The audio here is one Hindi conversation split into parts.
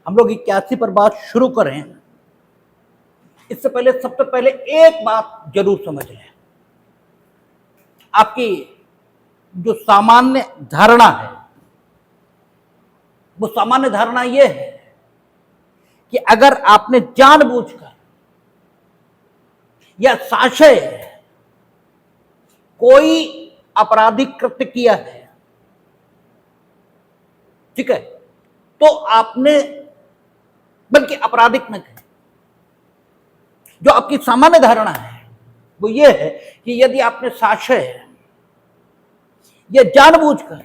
हम लोग 81 पर बात शुरू करें, इससे पहले सबसे पहले एक बात जरूर समझ लें। आपकी जो सामान्य धारणा है, वो सामान्य धारणा यह है कि अगर आपने जानबूझकर या साशय कोई आपराधिक कृत्य किया है, ठीक है, तो आपने, बल्कि आपराधिक न कहें, जो आपकी सामान्य धारणा है वो ये है कि यदि आपने साशय या जानबूझकर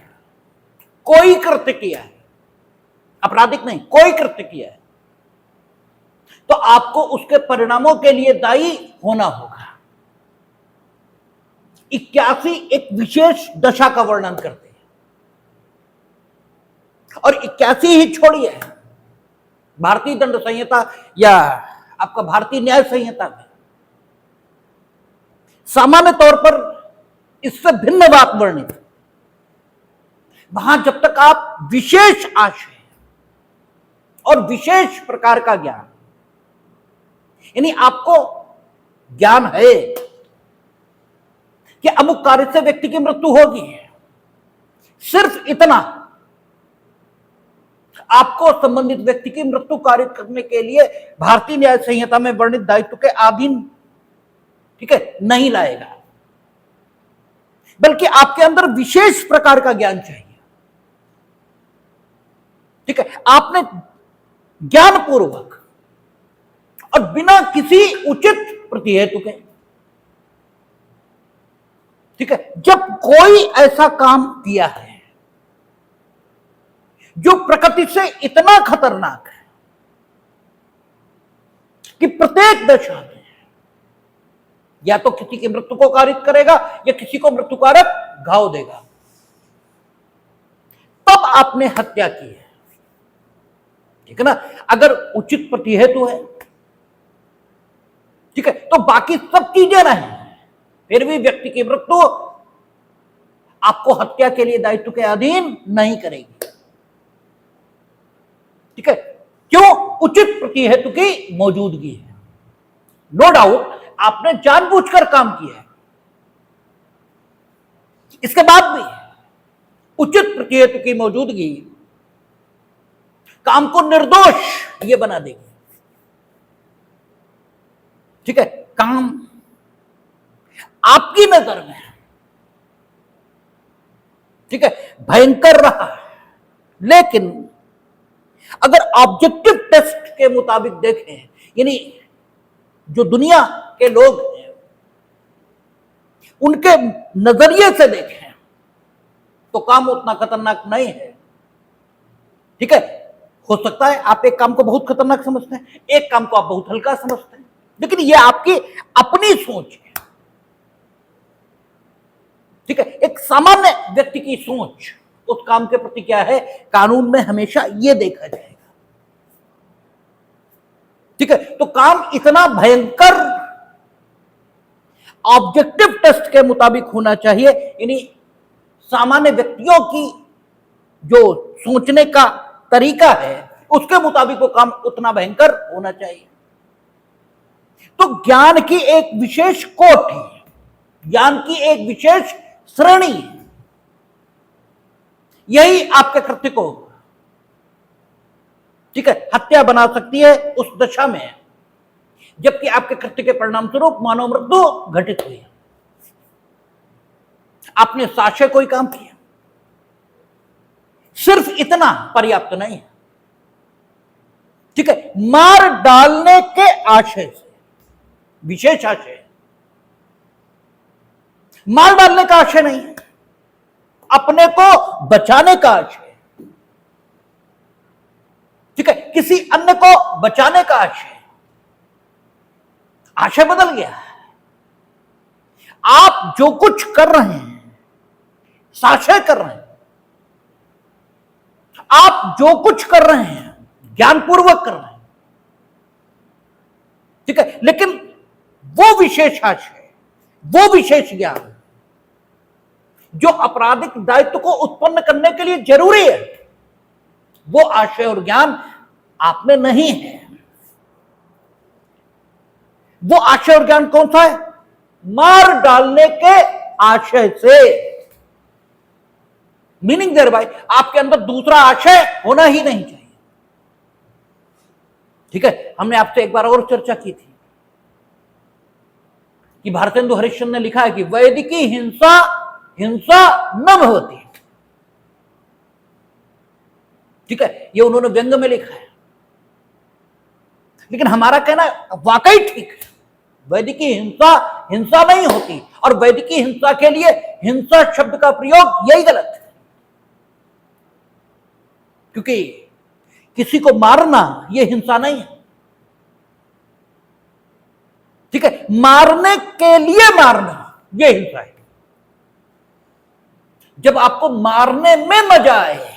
कोई कृत्य किया है, आपराधिक नहीं, कोई कृत्य किया है, तो आपको उसके परिणामों के लिए दायी होना होगा। 81 एक विशेष दशा का वर्णन करते हैं, और 81 ही छोड़िए, भारतीय दंड संहिता या आपका भारतीय न्याय संहिता में सामान्य तौर पर इससे भिन्न बात वर्णित है। वहां जब तक आप विशेष आशय और विशेष प्रकार का ज्ञान, यानी आपको ज्ञान है कि अमुक कार्य से व्यक्ति की मृत्यु होगी, सिर्फ इतना आपको संबंधित व्यक्ति की मृत्यु कारित करने के लिए भारतीय न्याय संहिता में वर्णित दायित्व के अधीन, ठीक है, नहीं लाएगा, बल्कि आपके अंदर विशेष प्रकार का ज्ञान चाहिए। ठीक है, आपने ज्ञानपूर्वक और बिना किसी उचित प्रतिहेतु के, ठीक है, जब कोई ऐसा काम किया है जो प्रकृति से इतना खतरनाक है कि प्रत्येक दशा में या तो किसी की मृत्यु को कारित करेगा या किसी को मृत्युकारक घाव देगा, तब आपने हत्या की है, ठीक है ना। अगर उचित प्रतिहेतु है, ठीक है, तो बाकी सब चीजें नहीं, फिर भी व्यक्ति की मृत्यु आपको हत्या के लिए दायित्व के अधीन नहीं करेगी, ठीक है। क्यों? उचित प्रतिहेतु की मौजूदगी है। नो डाउट आपने जानबूझकर काम किया है, इसके बाद भी उचित प्रतिहेतु की मौजूदगी काम को निर्दोष ये बना देगी, ठीक है। काम आपकी नजर में, ठीक है, भयंकर रहा, लेकिन अगर ऑब्जेक्टिव टेस्ट के मुताबिक देखें, यानी जो दुनिया के लोग हैं उनके नजरिए से देखें, तो काम उतना खतरनाक नहीं है, ठीक है। हो सकता है आप एक काम को बहुत खतरनाक समझते हैं, एक काम को आप बहुत हल्का समझते हैं, लेकिन यह आपकी अपनी सोच है, ठीक है। एक सामान्य व्यक्ति की सोच उस काम के प्रति क्या है, कानून में हमेशा यह देखा जाएगा, ठीक है। तो काम इतना भयंकर ऑब्जेक्टिव टेस्ट के मुताबिक होना चाहिए, यानी सामान्य व्यक्तियों की जो सोचने का तरीका है उसके मुताबिक वो काम उतना भयंकर होना चाहिए। तो ज्ञान की एक विशेष कोटि, ज्ञान की एक विशेष श्रेणी, यही आपके कृत्य को, ठीक है, हत्या बना सकती है उस दशा में जबकि आपके कृत्य के परिणाम स्वरूप मानव मृत्यु घटित हुई। आपने साशय कोई काम किया, सिर्फ इतना पर्याप्त नहीं है, ठीक है। मार डालने के आशय से, विशेष आशय, मार डालने का आशय नहीं है, अपने को बचाने का आशय, ठीक है, किसी अन्य को बचाने का आशय, आशय बदल गया। आप जो कुछ कर रहे हैं साशय कर रहे हैं, आप जो कुछ कर रहे हैं ज्ञानपूर्वक कर रहे हैं, ठीक है, लेकिन वो विशेष आशय, वो विशेष ज्ञान जो आपराधिक दायित्व को उत्पन्न करने के लिए जरूरी है, वो आशय और ज्ञान आप में नहीं है। वो आशय और ज्ञान कौन सा है? मार डालने के आशय से। मीनिंग देयर बाय आपके अंदर दूसरा आशय होना ही नहीं चाहिए। ठीक है, हमने आपसे एक बार और चर्चा की थी कि भारतेंदु हरिश्चंद्र ने लिखा है कि वैदिकी हिंसा हिंसा न भवति। ठीक है, ये उन्होंने व्यंग में लिखा है, लेकिन हमारा कहना वाकई ठीक है। वैदिकी हिंसा हिंसा नहीं होती, और वैदिकी हिंसा के लिए हिंसा शब्द का प्रयोग यही गलत है, क्योंकि किसी को मारना यह हिंसा नहीं है। ठीक है, मारने के लिए मारना यह हिंसा है। जब आपको मारने में मजा आए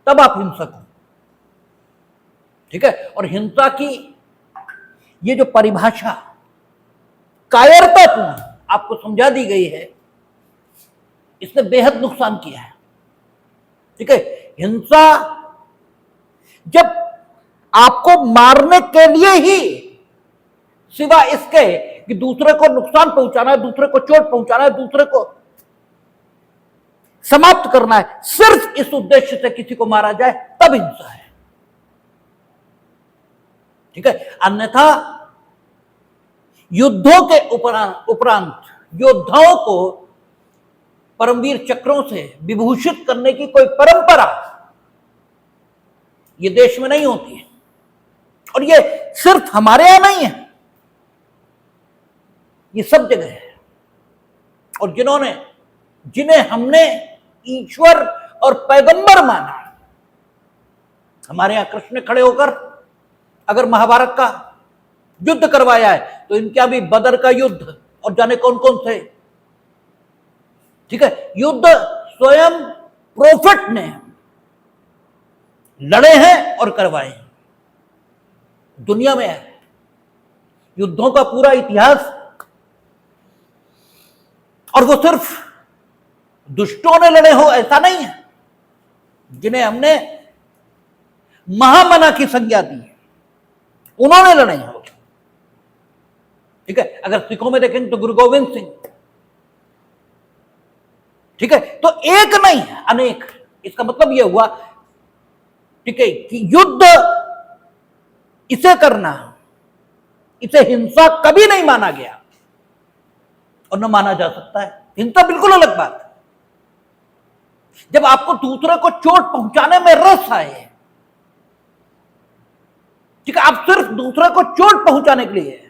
तब आप हिंसक हो। ठीक है, और हिंसा की ये जो परिभाषा कायरतापूर्ण आपको समझा दी गई है, इसने बेहद नुकसान किया है। ठीक है, हिंसा जब आपको मारने के लिए ही, सिवा इसके कि दूसरे को नुकसान पहुंचाना है, दूसरे को चोट पहुंचाना है, दूसरे को समाप्त करना है, सिर्फ इस उद्देश्य से किसी को मारा जाए, तब हिंसा है। ठीक है, अन्यथा युद्धों के उपरांत योद्धाओं को परमवीर चक्रों से विभूषित करने की कोई परंपरा ये देश में नहीं होती है, और ये सिर्फ हमारे यहां नहीं है, ये सब जगह है। और जिन्हें हमने ईश्वर और पैगंबर माना, हमारे यहां कृष्ण ने खड़े होकर अगर महाभारत का युद्ध करवाया है, तो इनके यहां भी बदर का युद्ध और जाने कौन कौन से, ठीक है, युद्ध स्वयं प्रोफेट ने लड़े हैं और करवाए हैं। दुनिया में है युद्धों का पूरा इतिहास, और वो सिर्फ दुष्टों ने लड़े हो ऐसा नहीं है। जिन्हें हमने महामना की संज्ञा दी है, उन्होंने लड़े हैं। ठीक है, अगर सिखों में देखेंगे तो गुरु गोविंद सिंह। ठीक है, तो एक नहीं है, अनेक। इसका मतलब यह हुआ, ठीक है, कि युद्ध इसे करना, इसे हिंसा कभी नहीं माना गया और न माना जा सकता है। हिंसा बिल्कुल अलग बात है। जब आपको दूसरे को चोट पहुंचाने में रस आए, ठीक है, आप सिर्फ दूसरे को चोट पहुंचाने के लिए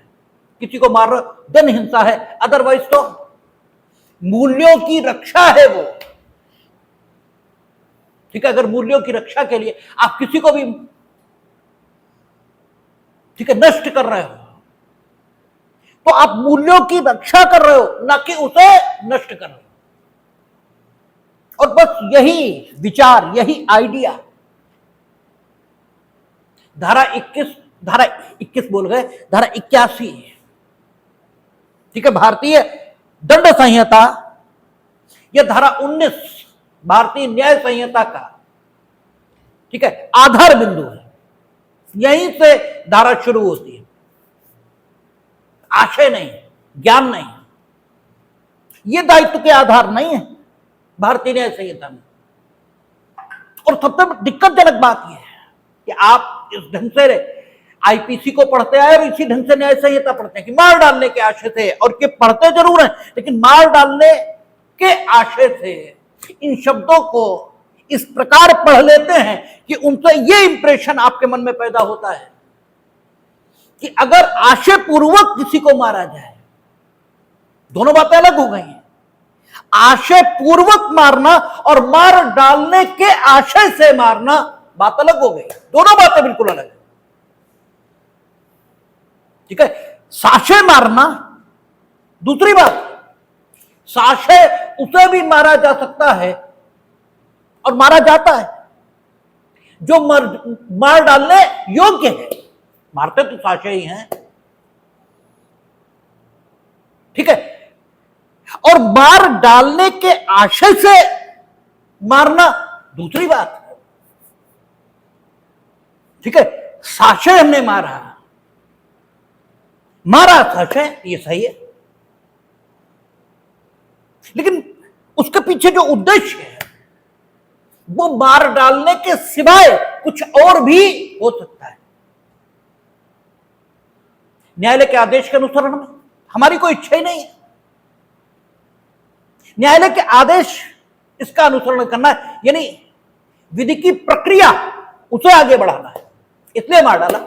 किसी को मार रहे हो, देन हिंसा है। अदरवाइज तो मूल्यों की रक्षा है वो। ठीक है, अगर मूल्यों की रक्षा के लिए आप किसी को भी, ठीक है, नष्ट कर रहे हो, तो आप मूल्यों की रक्षा कर रहे हो, ना कि उसे नष्ट कर रहे हो। और बस यही विचार, यही आइडिया धारा 21 बोल गए, धारा 81, ठीक है, भारतीय दंड संहिता, यह धारा 19 भारतीय न्याय संहिता का, ठीक है, आधार बिंदु है। यहीं से धारा शुरू होती है, आशय नहीं, ज्ञान नहीं। यह दायित्व के आधार नहीं है भारतीय न्याय संहिता में। और सबसे दिक्कतजनक बात यह है कि आप इस ढंग से आईपीसी को पढ़ते आए और इसी ढंग से न्याय संहिता पढ़ते हैं कि मार डालने के आशय से, और कि पढ़ते जरूर हैं, लेकिन मार डालने के आशय से इन शब्दों को इस प्रकार पढ़ लेते हैं कि उनसे यह इंप्रेशन आपके मन में पैदा होता है कि अगर आशय पूर्वक किसी को मारा जाए, दोनों बातें अलग हो गई हैं। आशय पूर्वक मारना और मार डालने के आशय से मारना बात अलग हो गई, दोनों बातें बिल्कुल अलग है। ठीक है, साशय मारना दूसरी बात, साशय उसे भी मारा जा सकता है और मारा जाता है जो मार डालने योग्य है। मारते तो साशय ही हैं, ठीक है, और मार डालने के आशय से मारना दूसरी बात है। ठीक है, साशय हमने मारा साशय, ये सही है, लेकिन उसके पीछे जो उद्देश्य है वो मार डालने के सिवाय कुछ और भी हो सकता है। न्यायालय के आदेश के अनुसरण में हमारी कोई इच्छा ही नहीं है। न्यायालय के आदेश इसका अनुसरण करना है, यानी विधि की प्रक्रिया उसे आगे बढ़ाना है, इसलिए मार डाला।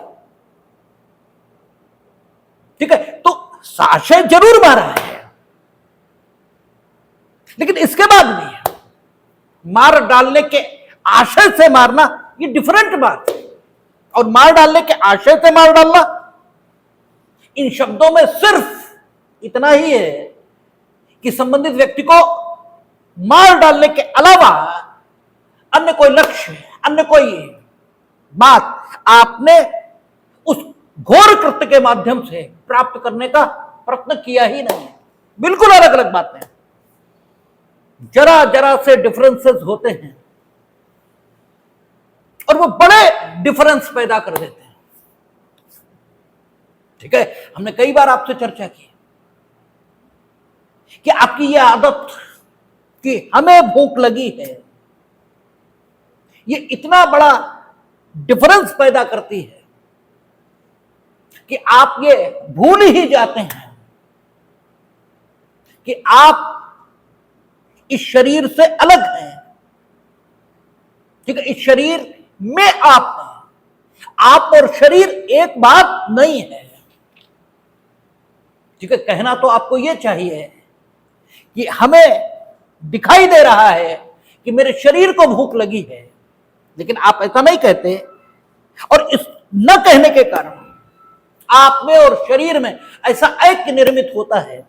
ठीक है, तो साशय जरूर मारा है, लेकिन इसके बाद भी मार डालने के आशय से मारना ये डिफरेंट बात है। और मार डालने के आशय से मार डालना, इन शब्दों में सिर्फ इतना ही है कि संबंधित व्यक्ति को मार डालने के अलावा अन्य कोई लक्ष्य, अन्य कोई बात आपने उस घोर कृत्य के माध्यम से प्राप्त करने का प्रयत्न किया ही नहीं है। बिल्कुल अलग अलग बातें हैं, जरा जरा से डिफरेंसेस होते हैं और वो बड़े डिफरेंस पैदा कर देते हैं। ठीक है, हमने कई बार आपसे चर्चा की कि आपकी यह आदत कि हमें भूख लगी है, ये इतना बड़ा डिफरेंस पैदा करती है कि आप ये भूल ही जाते हैं कि आप इस शरीर से अलग हैं। ठीक है, इस शरीर में आप हैं, आप और शरीर एक बात नहीं है। ठीक है, कहना तो आपको यह चाहिए कि हमें दिखाई दे रहा है कि मेरे शरीर को भूख लगी है, लेकिन आप ऐसा नहीं कहते, और इस न कहने के कारण आप में और शरीर में ऐसा ऐक्य निर्मित होता है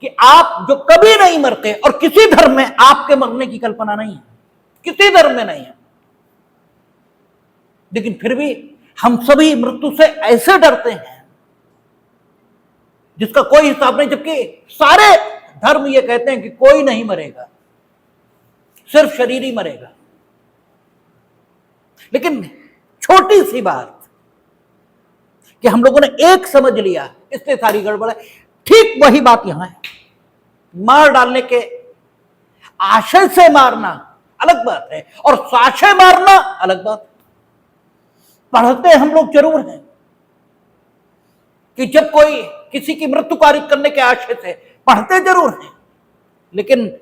कि आप जो कभी नहीं मरते, और किसी धर्म में आपके मरने की कल्पना नहीं है, किसी धर्म में नहीं है, लेकिन फिर भी हम सभी मृत्यु से ऐसे डरते हैं जिसका कोई हिसाब नहीं, जबकि सारे धर्म ये कहते हैं कि कोई नहीं मरेगा, सिर्फ शरीर ही मरेगा। लेकिन छोटी सी बात कि हम लोगों ने एक समझ लिया, इससे सारी गड़बड़ है। ठीक वही बात यहां है, मार डालने के आशय से मारना अलग बात है और साशय मारना अलग बात। पढ़ते हम लोग जरूर हैं कि जब कोई किसी की मृत्यु कारित करने के आशय से, पढ़ते जरूर हैं, लेकिन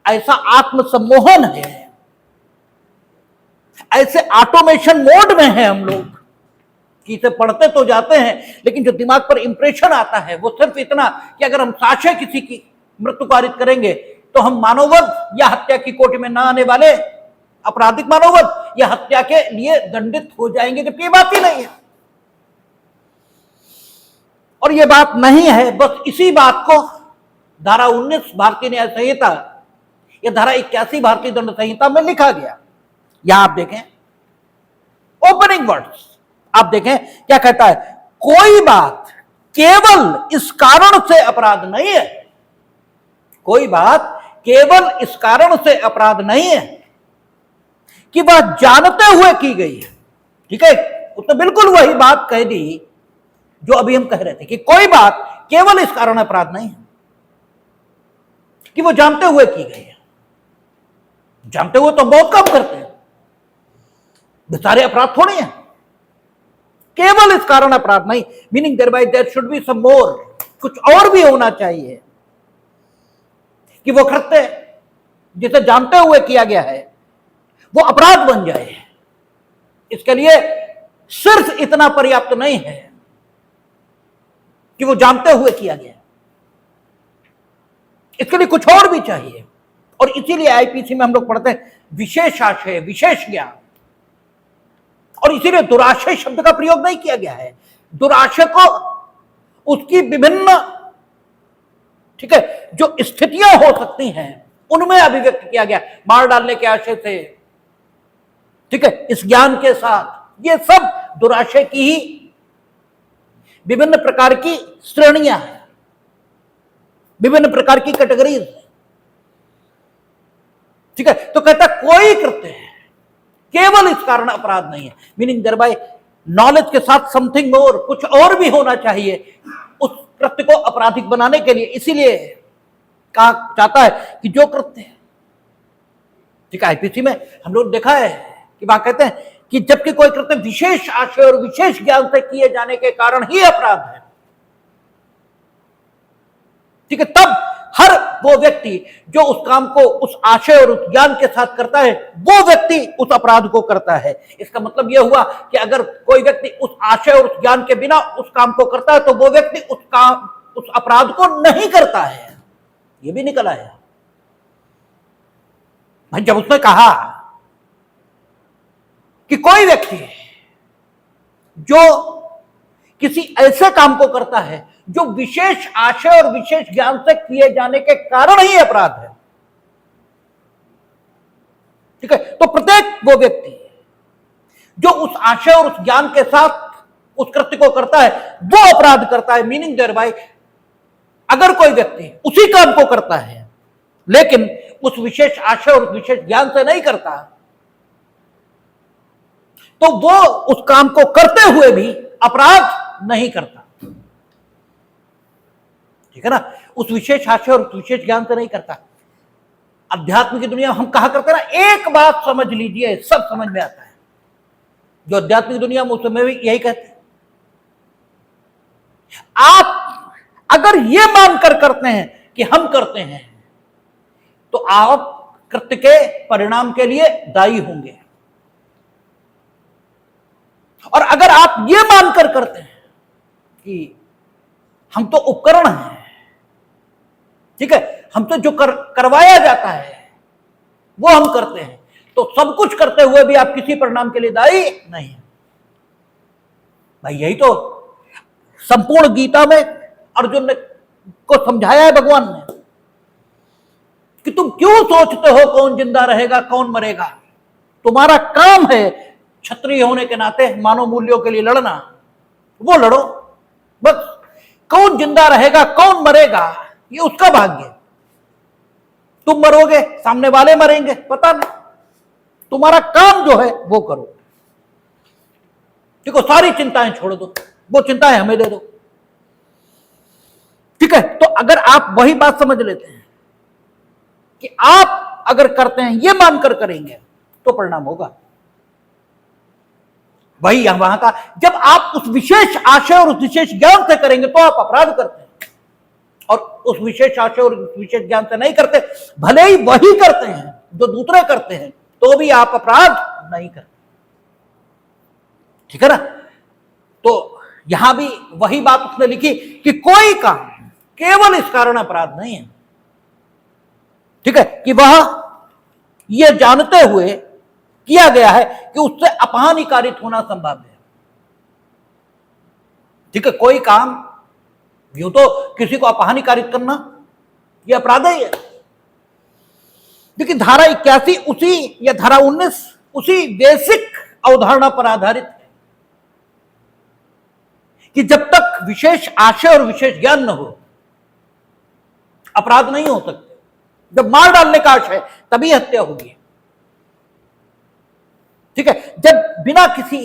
ऐसा आत्मसम्मोहन है, ऐसे ऑटोमेशन मोड में है हम लोग कि इसे पढ़ते तो जाते हैं, लेकिन जो दिमाग पर इंप्रेशन आता है वो सिर्फ इतना कि अगर हम साशय किसी की मृत्यु कारित करेंगे तो हम मानववध या हत्या की कोटि में ना आने वाले आपराधिक मानववध या हत्या के लिए दंडित हो जाएंगे, जबकि ये बात ही नहीं है। और ये बात नहीं है, बस इसी बात को धारा 19 भारतीय न्याय संहिता या धारा 81 भारतीय दंड संहिता में लिखा गया। यहां आप देखें ओपनिंग वर्ड्स, आप देखें क्या कहता है, कोई बात केवल इस कारण से अपराध नहीं है, कोई बात केवल इस कारण से अपराध नहीं है कि वह जानते हुए की गई है। ठीक है, उसने बिल्कुल वही बात कह दी जो अभी हम कह रहे थे कि कोई बात केवल इस कारण अपराध नहीं है कि वो जानते हुए की गई है। जानते हुए तो बहुत कम करते हैं, बेचारे अपराध थोड़े हैं। केवल इस कारण अपराध नहीं, meaning thereby there should be some more, कुछ और भी होना चाहिए कि वो कृत्य जिसे जानते हुए किया गया है वो अपराध बन जाए। इसके लिए सिर्फ इतना पर्याप्त नहीं है कि वो जानते हुए किया गया, इसके लिए कुछ और भी चाहिए। और इसीलिए आईपीसी में हम लोग पढ़ते हैं विशेष आशय, विशेष ज्ञान, और इसीलिए दुराशय शब्द का प्रयोग नहीं किया गया है। दुराशय को उसकी विभिन्न, ठीक है, जो स्थितियां हो सकती हैं उनमें अभिव्यक्त किया गया, मार डालने के आशय से, ठीक है, इस ज्ञान के साथ। ये सब दुराशय की ही विभिन्न प्रकार की श्रेणियां हैं, विभिन्न प्रकार की कैटेगरीज। ठीक है, तो कहता कोई कृत्य है केवल इस कारण अपराध नहीं है। मीनिंग देयर बाय नॉलेज के साथ समथिंग मोर, कुछ और भी होना चाहिए उस कृत्य को आपराधिक बनाने के लिए। इसीलिए कहा जाता है कि जो कृत्य, ठीक है, आईपीसी में हम लोग देखा है कि वहां कहते हैं कि जबकि कोई कृत्य विशेष आशय और विशेष ज्ञान से किए जाने के कारण ही अपराध है, ठीक है, तब हर वो व्यक्ति जो उस काम को उस आशय और उस ज्ञान के साथ करता है, वो व्यक्ति उस अपराध को करता है। इसका मतलब यह हुआ कि अगर कोई व्यक्ति उस आशय और उस ज्ञान के बिना उस काम को करता है तो वो व्यक्ति उस अपराध को नहीं करता है। ये भी निकल आया भाई जब उसने कहा कि कोई व्यक्ति जो किसी ऐसे काम को करता है जो विशेष आशय और विशेष ज्ञान से किए जाने के कारण ही अपराध है, ठीक है, तो प्रत्येक वो व्यक्ति जो उस आशय और उस ज्ञान के साथ उस कृत्य को करता है वो अपराध करता है। मीनिंग देयर बाय अगर कोई व्यक्ति उसी काम को करता है लेकिन उस विशेष आशय और उस विशेष ज्ञान से नहीं करता, तो वो उस काम को करते हुए भी अपराध नहीं करता, ठीक है ना, उस विशेष आशय और उस विशेष ज्ञान से नहीं करता। अध्यात्म की दुनिया में हम कहा करते हैं ना, एक बात समझ लीजिए सब समझ में आता है। जो अध्यात्मिक दुनिया में उसमें भी यही कहते हैं, आप अगर ये मानकर करते हैं कि हम करते हैं तो आप कृत्य के परिणाम के लिए दायी होंगे, और अगर आप ये मानकर करते हैं कि हम तो उपकरण हैं, ठीक है, हमसे जो करवाया जाता है वो हम करते हैं, तो सब कुछ करते हुए भी आप किसी परिणाम के लिए दायी नहीं है। भाई यही तो संपूर्ण गीता में अर्जुन ने को समझाया है भगवान ने कि तुम क्यों सोचते हो कौन जिंदा रहेगा कौन मरेगा। तुम्हारा काम है क्षत्रिय होने के नाते मानव मूल्यों के लिए लड़ना, वो लड़ो बस। कौन जिंदा रहेगा कौन मरेगा ये उसका भाग्य। तुम मरोगे, सामने वाले मरेंगे, पता नहीं, तुम्हारा काम जो है वो करो। देखो सारी चिंताएं छोड़ दो, वो चिंताएं हमें दे दो, ठीक है। तो अगर आप वही बात समझ लेते हैं कि आप अगर करते हैं ये मानकर करेंगे तो परिणाम होगा वही वहां का। जब आप उस विशेष आशय और उस विशेष ज्ञान से करेंगे तो आप अपराध करते हैं, और उस विशेष आशय और उस विशेष ज्ञान से नहीं करते, भले ही वही करते हैं जो दूसरे करते हैं, तो भी आप अपराध नहीं करते, ठीक है ना। तो यहां भी वही बात उसने लिखी कि कोई काम केवल इस कारण अपराध नहीं है, ठीक है, कि वह यह जानते हुए किया गया है कि उससे अपहानिकारित होना संभव है, ठीक है। कोई काम यूं तो किसी को अपहानिकारित करना यह अपराध ही है, लेकिन धारा 81 उसी या धारा 19 उसी बेसिक अवधारणा पर आधारित है कि जब तक विशेष आशय और विशेष ज्ञान न हो अपराध नहीं हो सकते। जब मार डालने का आशय तभी हत्या होगी, ठीक है। जब बिना किसी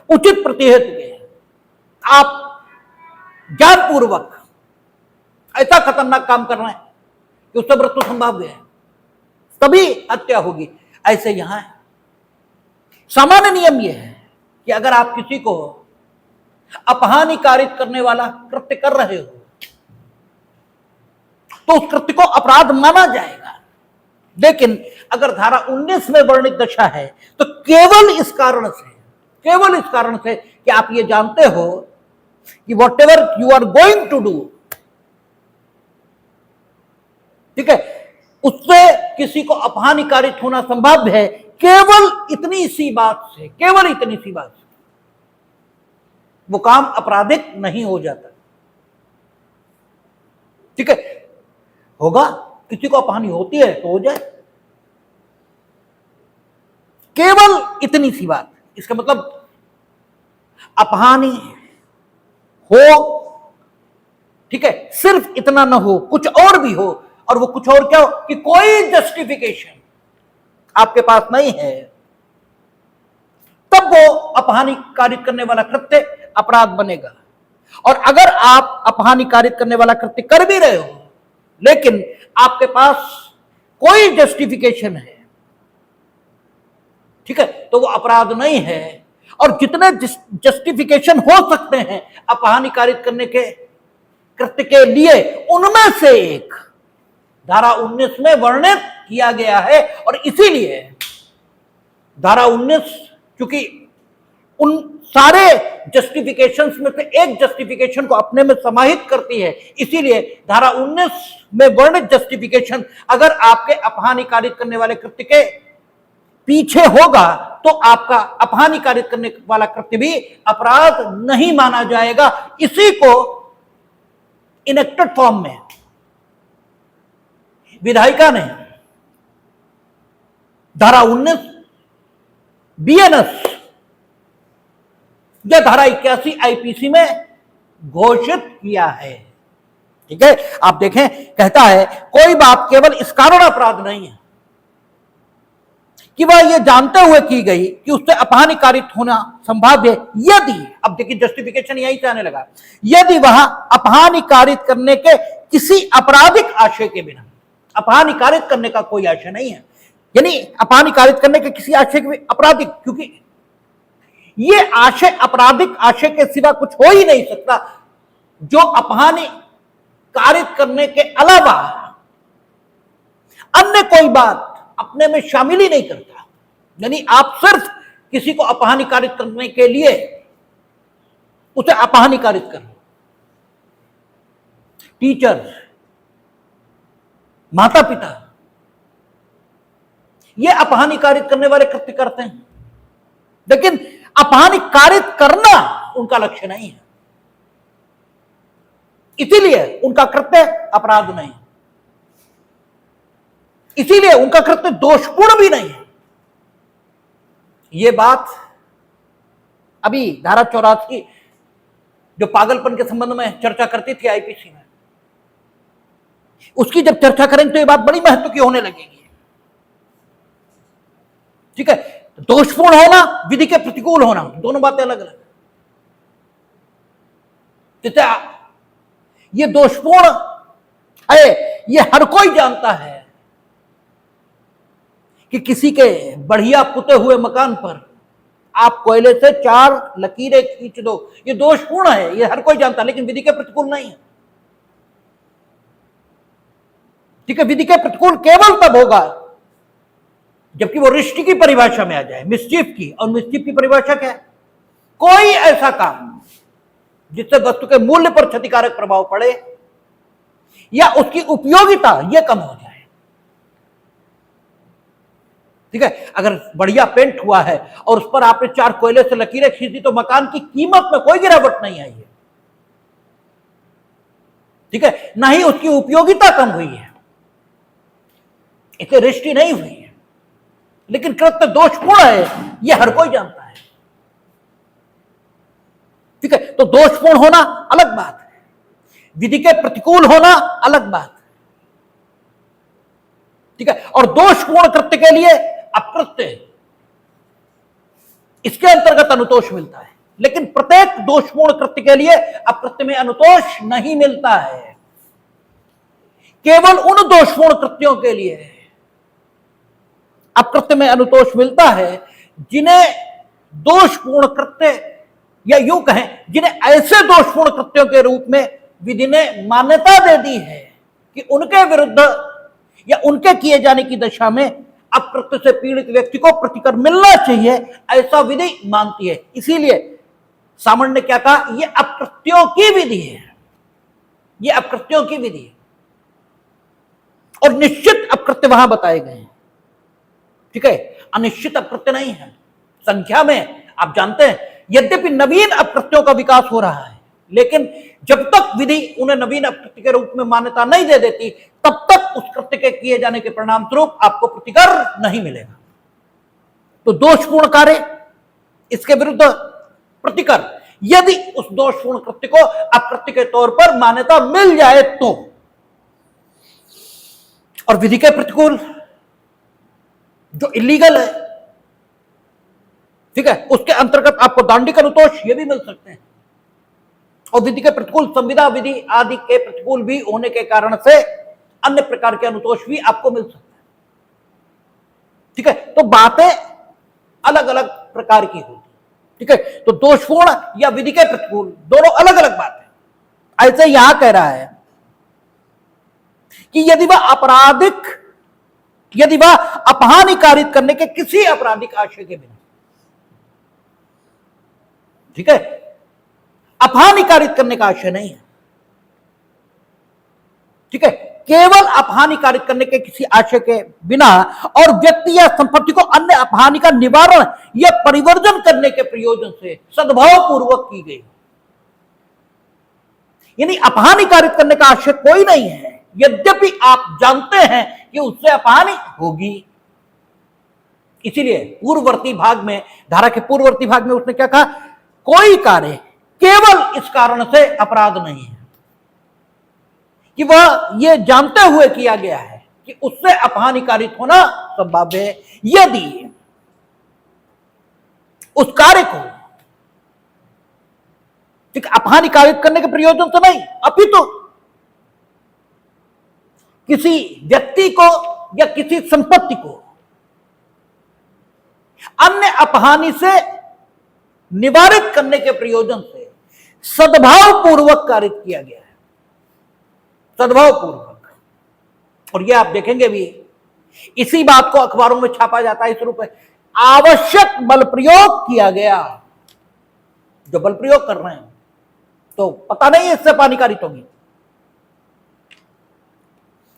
उचित प्रतिहेतु के आप ज्ञानपूर्वक ऐसा खतरनाक काम कर रहे हैं कि उससे मृत्यु संभाव्य है, तभी हत्या होगी। ऐसे यहां है। सामान्य नियम यह है कि अगर आप किसी को अपहानिकारित करने वाला कृत्य कर रहे हो तो उस कृत्य को अपराध माना जाएगा, लेकिन अगर धारा 19 में वर्णित दशा है तो केवल इस कारण से कि आप ये जानते हो कि whatever you are going to do, ठीक है, उससे किसी को अपहानिकारित होना संभव है। केवल इतनी सी बात से वो काम आपराधिक नहीं हो जाता, ठीक है। होगा, किसी को अपहानि होती है तो हो जाए, केवल इतनी सी बात। इसका मतलब अपहानि हो, ठीक है, सिर्फ इतना ना हो, कुछ और भी हो, और वो कुछ और क्या हो कि कोई जस्टिफिकेशन आपके पास नहीं है अपहानि कारित करने वाला कृत्य अपराध बनेगा। और अगर आप अपहानि कारित करने वाला कृत्य कर भी रहे हो लेकिन आपके पास कोई जस्टिफिकेशन है, ठीक है, तो वो अपराध नहीं है। और जितने जस्टिफिकेशन हो सकते हैं अपहानि कारित करने के कृत्य के लिए, उनमें से एक धारा 19 में वर्णित किया गया है। और इसीलिए धारा 19 क्योंकि उन सारे जस्टिफिकेशंस में से एक जस्टिफिकेशन को अपने में समाहित करती है, इसीलिए धारा 19 में वर्णित जस्टिफिकेशन अगर आपके अपहानि कारित करने वाले कृत्य के पीछे होगा तो आपका अपहानि कारित करने वाला कृत्य भी अपराध नहीं माना जाएगा। इसी को इनेक्टेड फॉर्म में विधायिका ने धारा 19 बीएनएस या धारा 81 आईपीसी में घोषित किया है। ठीक है, आप देखें, कहता है कोई बात केवल इस कारण अपराध नहीं है कि वह यह जानते हुए की गई कि उससे अपहानि कारित होना संभाव्य है, यदि, अब देखिए जस्टिफिकेशन यहीं से आने लगा, यदि वह अपहानि कारित करने के किसी आपराधिक आशय के बिना, अपहानि कारित करने का कोई आशय नहीं है, यानी अपहानि कारित करने के किसी आशय के आपराधिक, क्योंकि ये आशय आपराधिक आशय के सिवा कुछ हो ही नहीं सकता जो अपहानि कारित करने के अलावा अन्य कोई बात अपने में शामिल ही नहीं करता। यानी आप सिर्फ किसी को अपहानि कारित करने के लिए उसे अपहानि कारित कर, टीचर, माता पिता, ये अपहानि कारित करने वाले कृत्य करते हैं, लेकिन अपहानि कारित करना उनका लक्ष्य नहीं है, इसीलिए उनका कृत्य अपराध नहीं, इसीलिए उनका कृत्य दोषपूर्ण भी नहीं है। यह बात अभी धारा 84 जो पागलपन के संबंध में चर्चा करती थी आईपीसी में, उसकी जब चर्चा करेंगे तो यह बात बड़ी महत्व की होने लगेगी। ठीक है, दोषपूर्ण होना, विधि के प्रतिकूल होना, दोनों बातें अलग अलग। ये दोषपूर्ण है, ये हर कोई जानता है कि किसी के बढ़िया पुते हुए मकान पर आप कोयले से 4 लकीरें खींच दो, ये दोषपूर्ण है, ये हर कोई जानता है, लेकिन विधि के प्रतिकूल नहीं है। ठीक है, विधि के प्रतिकूल केवल तब होगा जबकि वो रिष्ट की परिभाषा में आ जाए, मिसचीफ की। और मिसचीफ की परिभाषा क्या है? कोई ऐसा काम जिससे वस्तु के मूल्य पर क्षतिकारक प्रभाव पड़े या उसकी उपयोगिता ये कम हो जाए। ठीक है, अगर बढ़िया पेंट हुआ है और उस पर आपने 4 कोयले से लकीरें खींच दी तो मकान की कीमत में कोई गिरावट नहीं आई है, ठीक है, ना ही उसकी उपयोगिता कम हुई है, इसे रिष्टि नहीं हुई है, लेकिन कृत्य दोषपूर्ण है, यह हर कोई जानता है। ठीक है, तो दोषपूर्ण होना अलग बात है, विधि के प्रतिकूल होना अलग बात है। ठीक है, और दोषपूर्ण कृत्य के लिए अकृत्य, इसके अंतर्गत अनुतोष मिलता है, लेकिन प्रत्येक दोषपूर्ण कृत्य के लिए अकृत्य में अनुतोष नहीं मिलता है। केवल उन दोषपूर्ण कृत्यों के लिए अकृत्य में अनुतोष मिलता है जिन्हें दोषपूर्ण कृत्य, या यूं कहें जिन्हें ऐसे दोषपूर्ण कृत्यों के रूप में विधि ने मान्यता दे दी है कि उनके विरुद्ध या उनके किए जाने की दशा में अकृत्य से पीड़ित व्यक्ति को प्रतिकर मिलना चाहिए, ऐसा विधि मानती है। इसीलिए सामण्य ने क्या कहा, यह अकृत्यों की विधि है, यह अकृत्यों की विधि है, और निश्चित अकृत्य वहां बताए गए हैं। ठीक है, अनिश्चित अकृत्य नहीं है। संख्या में आप जानते हैं यद्यपि नवीन अपकृत्यों का विकास हो रहा है, लेकिन जब तक विधि उन्हें नवीन अपकृत्य के रूप में मान्यता नहीं दे देती तब तक उस कृत्य के किए जाने के परिणाम स्वरूप आपको प्रतिकर नहीं मिलेगा। तो दोषपूर्ण कार्य, इसके विरुद्ध प्रतिकर, यदि उस दोषपूर्ण कृत्य को अकृत्य के तौर पर मान्यता मिल जाए तो। और विधि के प्रतिकूल जो इलीगल है, ठीक है, उसके अंतर्गत आपको दांडिक अनुतोष ये भी मिल सकते हैं, और विधि के प्रतिकूल संविदा विधि आदि के प्रतिकूल भी होने के कारण से अन्य प्रकार के अनुतोष भी आपको मिल सकते हैं। ठीक है, तो बातें अलग अलग प्रकार की होती, ठीक है, तो दोषपूर्ण या विधि के प्रतिकूल दोनों अलग अलग बात है। ऐसे यहां कह रहा है कि यदि वह अपहानि कारित करने के किसी आपराधिक आशय के बिना, ठीक है, अपहानि कारित करने का आशय नहीं है, ठीक है, केवल अपहानि कारित करने के किसी आशय के बिना और व्यक्ति या संपत्ति को अन्य अपहानि का निवारण या परिवर्जन करने के प्रयोजन से सद्भाव पूर्वक की गई, यानी अपहानि कारित करने का आशय कोई नहीं है, यद्यपि आप जानते हैं कि उससे अपहानि होगी। इसीलिए पूर्ववर्ती भाग में, धारा के पूर्ववर्ती भाग में उसने क्या कहा, कोई कार्य केवल इस कारण से अपराध नहीं है कि वह यह जानते हुए किया गया है कि उससे अपहानि कारित होना संभाव्य है, यदि उस कार्य को, ठीक, अपहानि कारित करने के प्रयोजन से नहीं, अपितु किसी व्यक्ति को या किसी संपत्ति को अन्य अपहानि से निवारित करने के प्रयोजन से सद्भाव पूर्वक कारित किया गया है, सद्भाव पूर्वक। और ये आप देखेंगे भी, इसी बात को अखबारों में छापा जाता है इस रूप में, आवश्यक बल प्रयोग किया गया। जो बल प्रयोग कर रहे हैं तो पता नहीं है इससे अपहानि कारित होगी,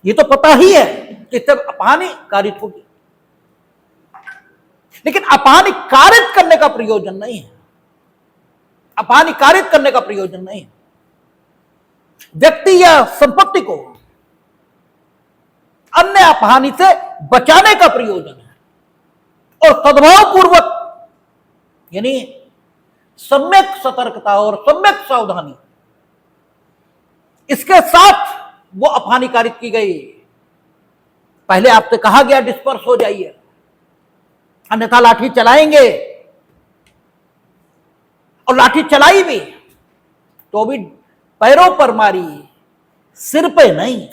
ये तो पता ही है कि इससे अपहानि कारित होगी, लेकिन अपहानि कारित करने का प्रयोजन नहीं है, अपहानि कारित करने का प्रयोजन नहीं है, व्यक्ति या संपत्ति को अन्य अपहानि से बचाने का प्रयोजन है, और सद्भाव पूर्वक यानी सम्यक सतर्कता और सम्यक सावधानी, इसके साथ वो अपहानि कारित की गई। पहले आपसे कहा गया डिस्पर्स हो जाइए, अन्यथा लाठी चलाएंगे, और लाठी चलाई भी तो भी पैरों पर मारी, सिर पे नहीं,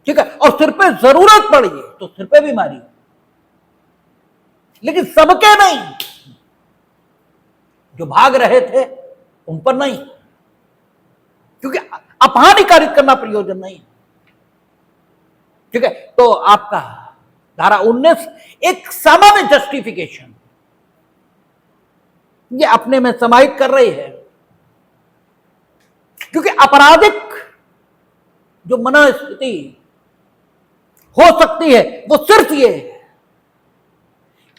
ठीक है, और सिर पे जरूरत पड़ी तो सिर पे भी मारी, लेकिन सबके नहीं, जो भाग रहे थे उन पर नहीं, क्योंकि अपहानि कारित करना प्रयोजन नहीं, ठीक है। तो आपका धारा 19 एक सामान्य जस्टिफिकेशन ये अपने में समाहित कर रही है, क्योंकि आपराधिक जो मनोस्थिति हो सकती है वो सिर्फ ये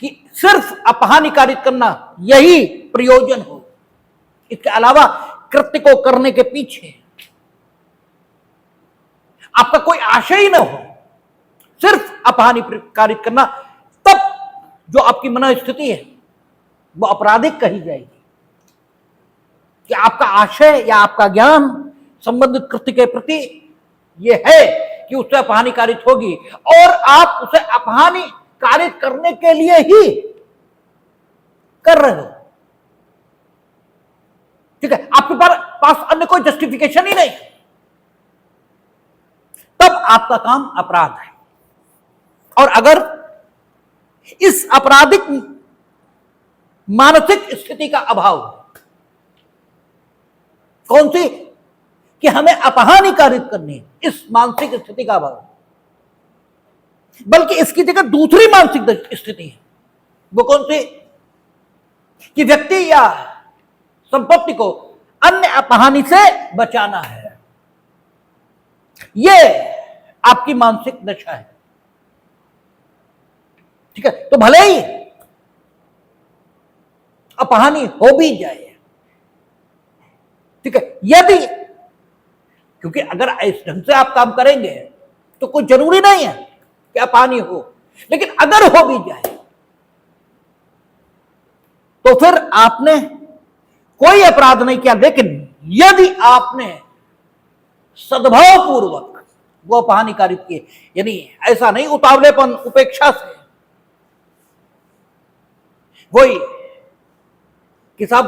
कि सिर्फ अपहानि कारित करना यही प्रयोजन हो, इसके अलावा कृत्य को करने के पीछे आपका कोई आशय ही ना हो, सिर्फ अपहानि कारित करना, तब जो आपकी मनोस्थिति है वो आपराधिक कही जाएगी कि आपका आशय या आपका ज्ञान संबंधित कृत्य के प्रति यह है कि उससे अपहानि कारित होगी, और आप उसे अपहानि कारित करने के लिए ही कर रहे हो, ठीक है, आपके पास अन्य कोई जस्टिफिकेशन ही नहीं, तब आपका काम अपराध है। और अगर इस आपराधिक मानसिक स्थिति का अभाव, कौन सी, कि हमें अपहानि कारित करनी है, इस मानसिक स्थिति का अभाव, बल्कि इसकी जगह दूसरी मानसिक स्थिति है, वो कौन सी, कि व्यक्ति या संपत्ति को अन्य अपहानि से बचाना है, यह आपकी मानसिक दशा है, ठीक है। तो भले ही अपहानि हो भी जाए, ठीक है, यदि, क्योंकि अगर इस ढंग से आप काम करेंगे तो कोई जरूरी नहीं है कि अपहानि हो, लेकिन अगर हो भी जाए तो फिर आपने कोई अपराध नहीं किया, लेकिन यदि आपने सद्भाव पूर्वक वो अपहानि कारित किए, यानी ऐसा नहीं उतावलेपन उपेक्षा से वही कि साहब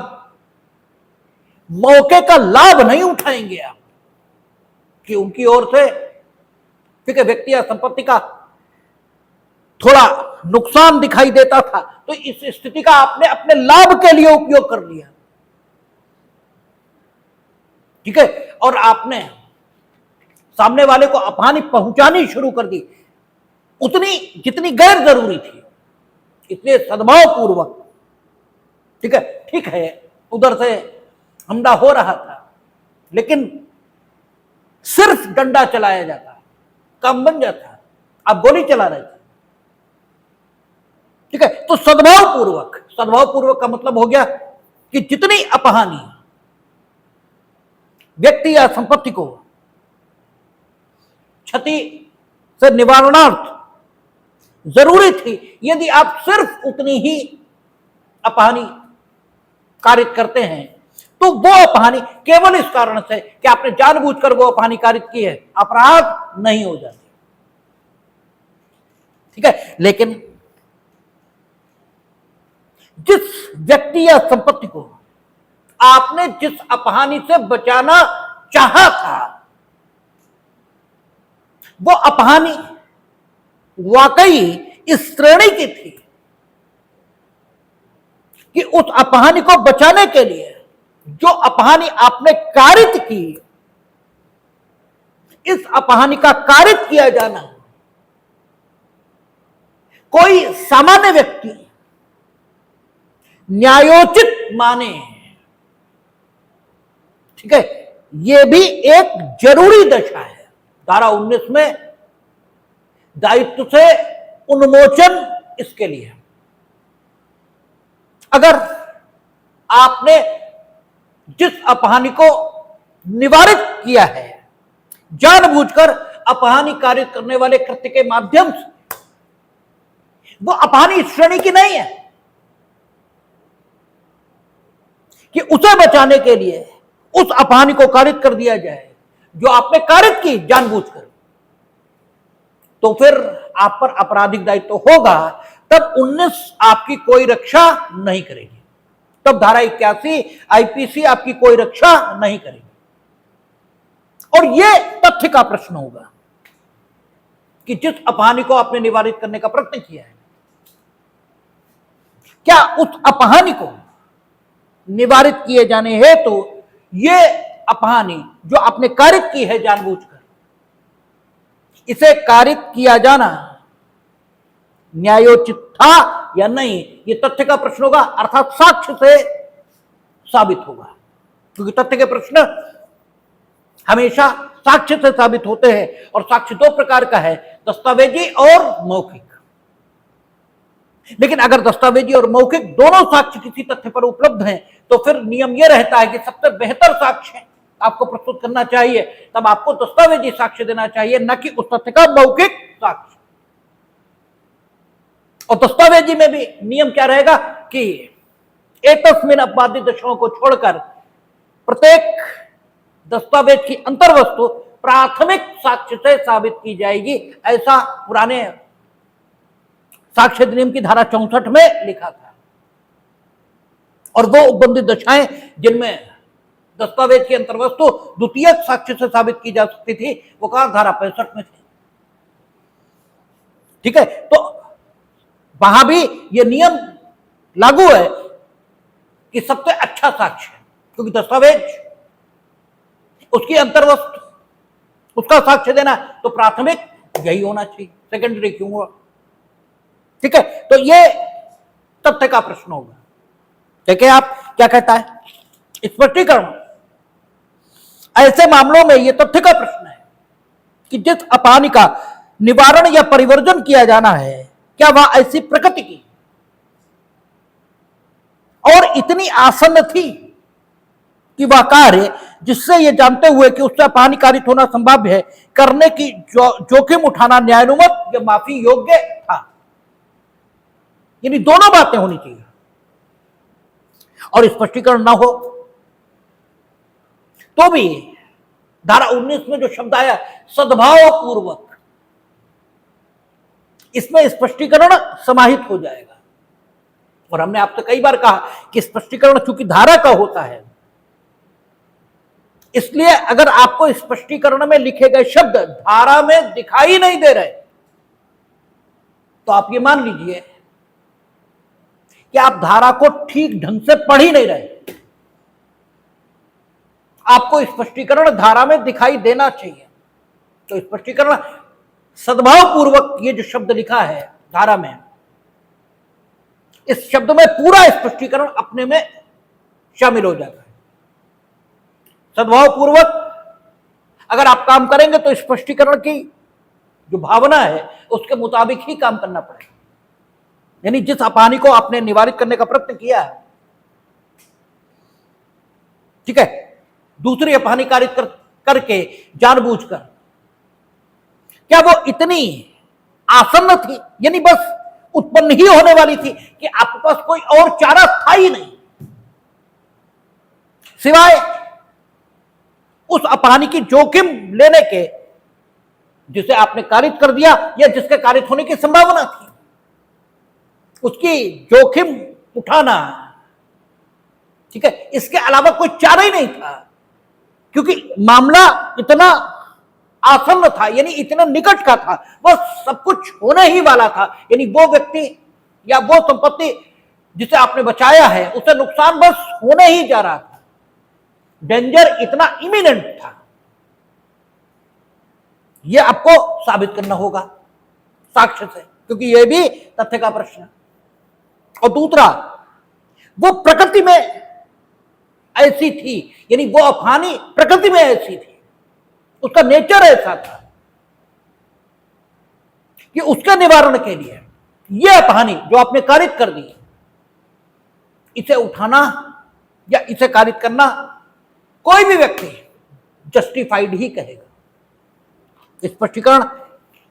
मौके का लाभ नहीं उठाएंगे आप कि उनकी ओर से ठीक है व्यक्ति या संपत्ति का थोड़ा नुकसान दिखाई देता था, तो इस स्थिति का आपने अपने लाभ के लिए उपयोग कर लिया, ठीक है, और आपने सामने वाले को अपहानि पहुंचानी शुरू कर दी, उतनी जितनी गैर जरूरी थी। इसलिए सद्भाव पूर्वक ठीक है उधर से हमला हो रहा था, लेकिन सिर्फ डंडा चलाया जाता, काम बन जाता, आप गोली चला रहे थे, ठीक है। तो सद्भाव पूर्वक का मतलब हो गया कि जितनी अपहानि व्यक्ति या संपत्ति को क्षति से निवारणार्थ जरूरी थी, यदि आप सिर्फ उतनी ही अपहानि कारित करते हैं, तो वो अपहानि केवल इस कारण से कि आपने जानबूझकर वो अपहानि कारित की है, अपराध नहीं हो जाती, ठीक है। लेकिन जिस व्यक्ति या संपत्ति को आपने जिस अपहानि से बचाना चाहा था, वो अपहानि वाकई इस श्रेणी की थी कि उस अपहानि को बचाने के लिए जो अपहानि आपने कारित की, इस अपहानि का कारित किया जाना कोई सामान्य व्यक्ति न्यायोचित माने, ठीक है, यह भी एक जरूरी दशा है। धारा 19 में दायित्व से उन्मोचन इसके लिए, अगर आपने जिस अपहानि को निवारित किया है, जानबूझकर अपहानि कारित करने वाले कृत्य के माध्यम से, वो अपहानि इस श्रेणी की नहीं है कि उसे बचाने के लिए उस अपहानि को कारित कर दिया जाए जो आपने कारित की जानबूझकर, तो फिर आप पर आपराधिक दायित्व तो होगा। तब 19 आपकी कोई रक्षा नहीं करेगी, तब धारा 81 आईपीसी आपकी कोई रक्षा नहीं करेगी। और यह तथ्य का प्रश्न होगा कि जिस अपहानि को आपने निवारित करने का प्रयत्न किया है, क्या उस अपहानि को निवारित किए जाने हेतु तो ये अपहानि जो आपने कारित की है जानबूझकर, इसे कारित किया जाना न्यायोचित था या नहीं, यह तथ्य का प्रश्न होगा, अर्थात साक्ष्य से साबित होगा, क्योंकि तथ्य के प्रश्न हमेशा साक्ष्य से साबित होते हैं, और साक्ष्य दो प्रकार का है, दस्तावेजी और मौखिक। लेकिन अगर दस्तावेजी और मौखिक दोनों साक्ष्य किसी तथ्य पर उपलब्ध हैं, तो फिर नियम यह रहता है कि सबसे बेहतर साक्ष्य आपको प्रस्तुत करना चाहिए, तब आपको दस्तावेजी साक्ष्य देना चाहिए, न कि उस तथ्य का मौखिक साक्ष्य। और दस्तावेजी में भी नियम क्या रहेगा कि एतस्मिन् अपवादित दशाओं को छोड़कर प्रत्येक दस्तावेज की अंतर्वस्तु प्राथमिक साक्ष्य से साबित की जाएगी, ऐसा पुराने साक्ष्य अधिनियम की धारा 64 में लिखा था। और वो उपबंधित दशाएं जिनमें दस्तावेज की अंतर्वस्तु द्वितीय साक्ष्य से साबित की जा सकती थी, वो कहां धारा 65 में थी, ठीक है। तो वहां भी ये नियम लागू है कि सबसे अच्छा साक्ष्य, क्योंकि दस्तावेज उसकी अंतर्वस्तु उसका साक्ष्य देना तो प्राथमिक यही होना चाहिए, सेकेंडरी क्यों हुआ, ठीक है। तो ये तथ्य का प्रश्न होगा। देखिए आप क्या कहता है स्पष्टीकरण, ऐसे मामलों में यह तथ्य का प्रश्न है कि जिस अपहानि का निवारण या परिवर्जन किया जाना है, क्या वह ऐसी प्रकृति की और इतनी आसन्न थी कि वह कार्य जिससे यह जानते हुए कि उससे अपहानि कारित होना संभाव्य है करने की जोखिम उठाना न्यायानुमत या माफी योग्य था। यानी दोनों बातें होनी चाहिए, और स्पष्टीकरण ना हो तो भी धारा 19 में जो शब्द आया सद्भाव पूर्वक, इसमें स्पष्टीकरण समाहित हो जाएगा। और हमने आपसे कई बार कहा कि स्पष्टीकरण चूंकि धारा का होता है, इसलिए अगर आपको स्पष्टीकरण में लिखे गए शब्द धारा में दिखाई नहीं दे रहे तो आप ये मान लीजिए कि आप धारा को ठीक ढंग से पढ़ ही नहीं रहे। आपको स्पष्टीकरण धारा में दिखाई देना चाहिए। तो स्पष्टीकरण सद्भाव पूर्वक ये जो शब्द लिखा है धारा में, इस शब्द में पूरा स्पष्टीकरण अपने में शामिल हो जाता है। सद्भाव पूर्वक अगर आप काम करेंगे तो स्पष्टीकरण की जो भावना है उसके मुताबिक ही काम करना पड़ेगा। यानी जिस अपहानी को आपने निवारित करने का प्रयत्न किया है, ठीक है, दूसरी अपहानी कारित करके जानबूझकर, क्या वो इतनी आसन्न थी, यानी बस उत्पन्न ही होने वाली थी कि आपके पास कोई और चारा था ही नहीं सिवाय उस अपहानी की जोखिम लेने के जिसे आपने कारित कर दिया या जिसके कारित होने की संभावना थी, उसकी जोखिम उठाना, ठीक है, इसके अलावा कोई चारा ही नहीं था, क्योंकि मामला इतना आसन्न था, यानी इतना निकट का था, वो सब कुछ होने ही वाला था। यानी वो व्यक्ति या वो संपत्ति जिसे आपने बचाया है उसे नुकसान बस होने ही जा रहा था। डेंजर इतना इमिनेंट था, यह आपको साबित करना होगा साक्ष्य से, क्योंकि यह भी तथ्य का प्रश्न है। और दूसरा, वो प्रकृति में ऐसी थी, यानी वो अपहानी प्रकृति में ऐसी थी, उसका नेचर ऐसा था कि उसके निवारण के लिए यह अपहानी जो आपने कारित कर दी, इसे उठाना या इसे कारित करना कोई भी व्यक्ति जस्टिफाइड ही कहेगा। स्पष्टीकरण